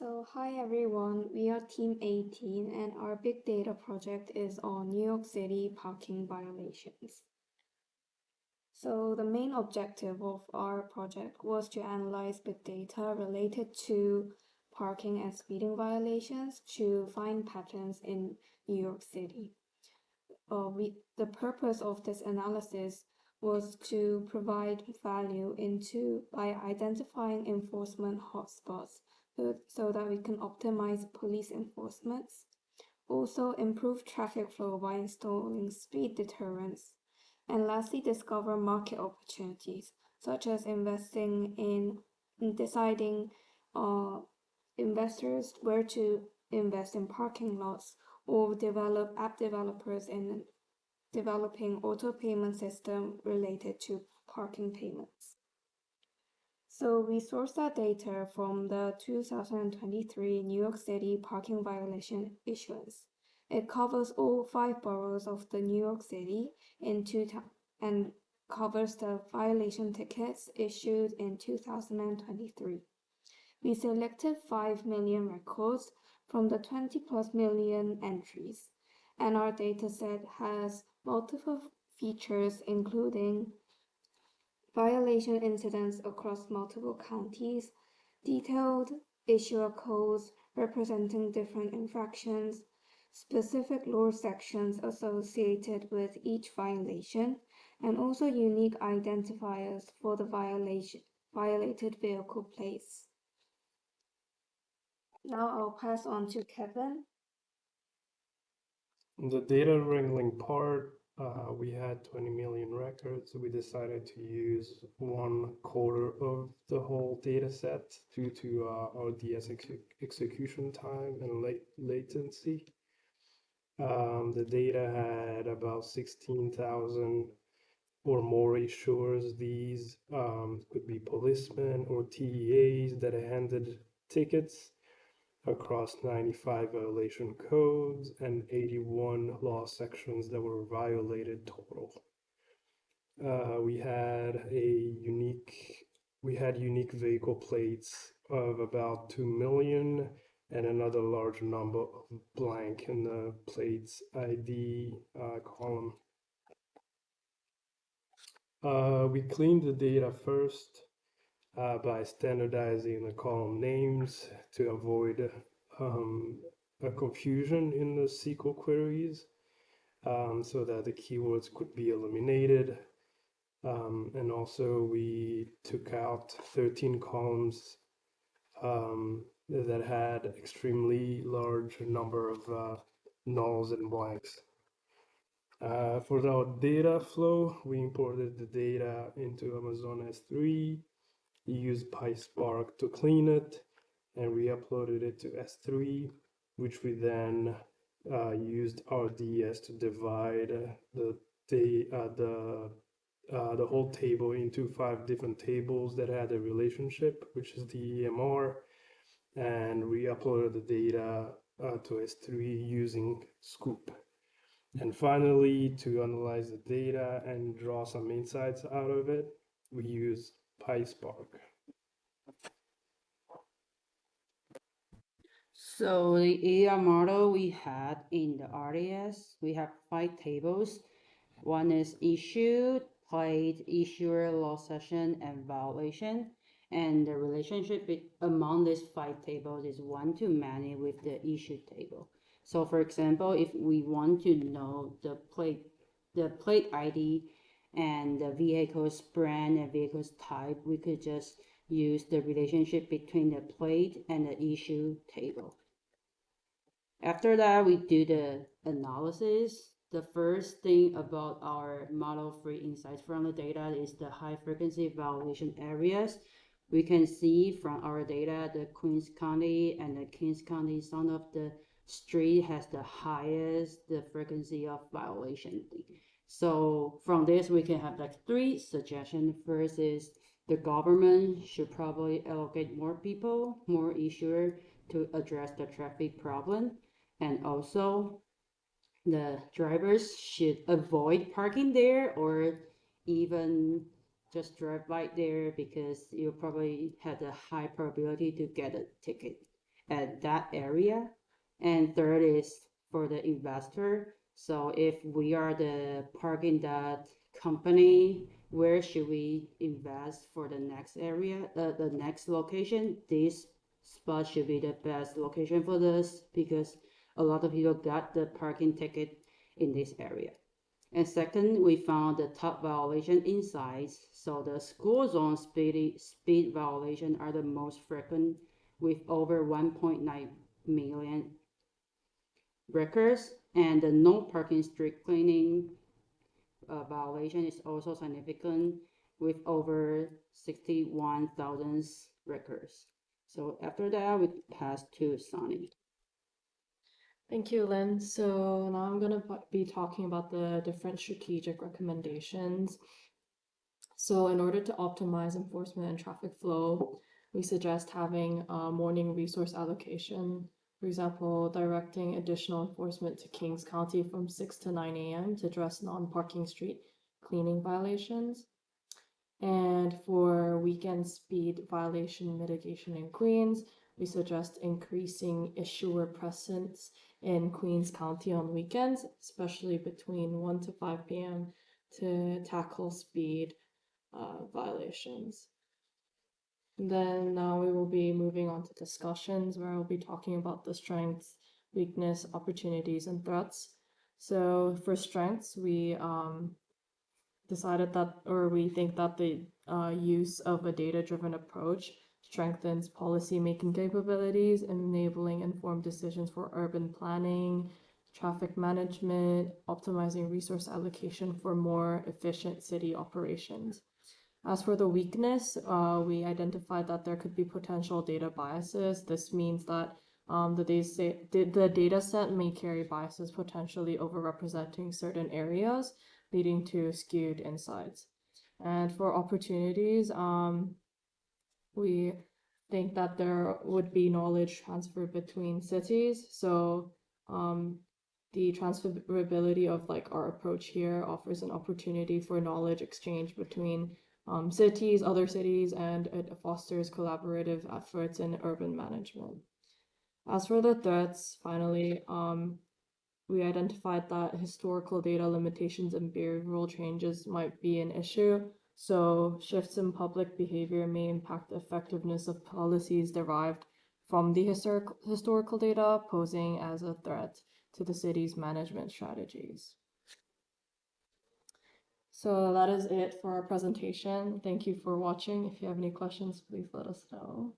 So, hi everyone, we are Team 18 and our big data project is on New York City parking violations. So, the main objective of our project was to analyze big data related to parking and speeding violations to find patterns in New York City. The purpose of this analysis was to provide value by identifying enforcement hotspots so that we can optimize police enforcement. Also improve traffic flow by installing speed deterrents. And lastly, discover market opportunities, such as investing in deciding investors where to invest in parking lots or develop app developers in developing auto payment system related to parking payments. So we sourced that data from the 2023 New York City parking violation issuance. It covers all 5 boroughs of the New York City and covers the violation tickets issued in 2023. We selected 5 million records from the 20 plus million entries, and our dataset has multiple features including violation incidents across multiple counties, detailed issuer codes representing different infractions, specific law sections associated with each violation, and also unique identifiers for the violated vehicle plates. Now I'll pass on to Kevin. The data wrangling part, we had 20 million records. We decided to use 1/4 of the whole data set due to our DS execution time and latency. The data had about 16,000 or more issuers. These could be policemen or TEAs that handed tickets across 95 violation codes and 81 law sections that were violated total. We had unique vehicle plates of about 2 million and another large number of blank in the plates ID column. We cleaned the data first by standardizing the column names to avoid a confusion in the SQL queries so that the keywords could be eliminated. And also we took out 13 columns that had extremely large number of nulls and blanks. For our data flow, we imported the data into Amazon S3. We used PySpark to clean it, and we uploaded it to S3, which we then used RDS to divide the whole table into 5 different tables that had a relationship, which is the EMR, and we uploaded the data to S3 using Scoop. And finally, to analyze the data and draw some insights out of it, we use PySpark. So the AI model we had in the RDS, we have 5 tables. One is issue, plate, issuer, law session, and violation. And the relationship among these 5 tables is 1 to many with the issue table. So for example, if we want to know the plate ID and the vehicle's brand and vehicle's type, we could just use the relationship between the plate and the issue table. After that, we do the analysis. The first thing about our model-free insights from the data is the high-frequency violation areas. We can see from our data, the Queens County and the Kings County, some of the street has the highest frequency of violation. So from this, we can have like 3 suggestions. First is the government should probably allocate more people, more issuers to address the traffic problem. And also the drivers should avoid parking there or even just drive right there because you probably had a high probability to get a ticket. at that area. And third is for the investor. So if we are the parking lot company, where should we invest for the next area, the next location? This spot should be the best location for this because a lot of people got the parking ticket in this area. And second, we found the top violation inside. So the school zone speed violation are the most frequent with over 1.9 million records. And the no parking street cleaning violation is also significant with over 61,000 records. So after that, we pass to Sunny. Thank you, Lynn. So now I'm going to be talking about the different strategic recommendations. So in order to optimize enforcement and traffic flow, we suggest having a morning resource allocation. For example, directing additional enforcement to Kings County from 6 to 9 a.m. to address non-parking street cleaning violations. And for weekend speed violation mitigation in Queens, we suggest increasing issuer presence in Queens County on weekends, especially between 1 to 5 p.m. to tackle speed violations. Then now we will be moving on to discussions where I'll be talking about the strengths, weakness, opportunities, and threats. So for strengths, we decided that, or we think that the use of a data-driven approach strengthens policy-making capabilities, enabling informed decisions for urban planning, traffic management, optimizing resource allocation for more efficient city operations. As for the weakness, we identified that there could be potential data biases. This means that the data set may carry biases potentially overrepresenting certain areas, leading to skewed insights. And for opportunities, we think that there would be knowledge transfer between cities. So the transferability of like our approach here offers an opportunity for knowledge exchange between cities, other cities, and it fosters collaborative efforts in urban management. As for the threats, finally, we identified that historical data limitations and behavioral changes might be an issue. So shifts in public behavior may impact the effectiveness of policies derived from the historical data, posing as a threat to the city's management strategies. So that is it for our presentation. Thank you for watching. If you have any questions, please let us know.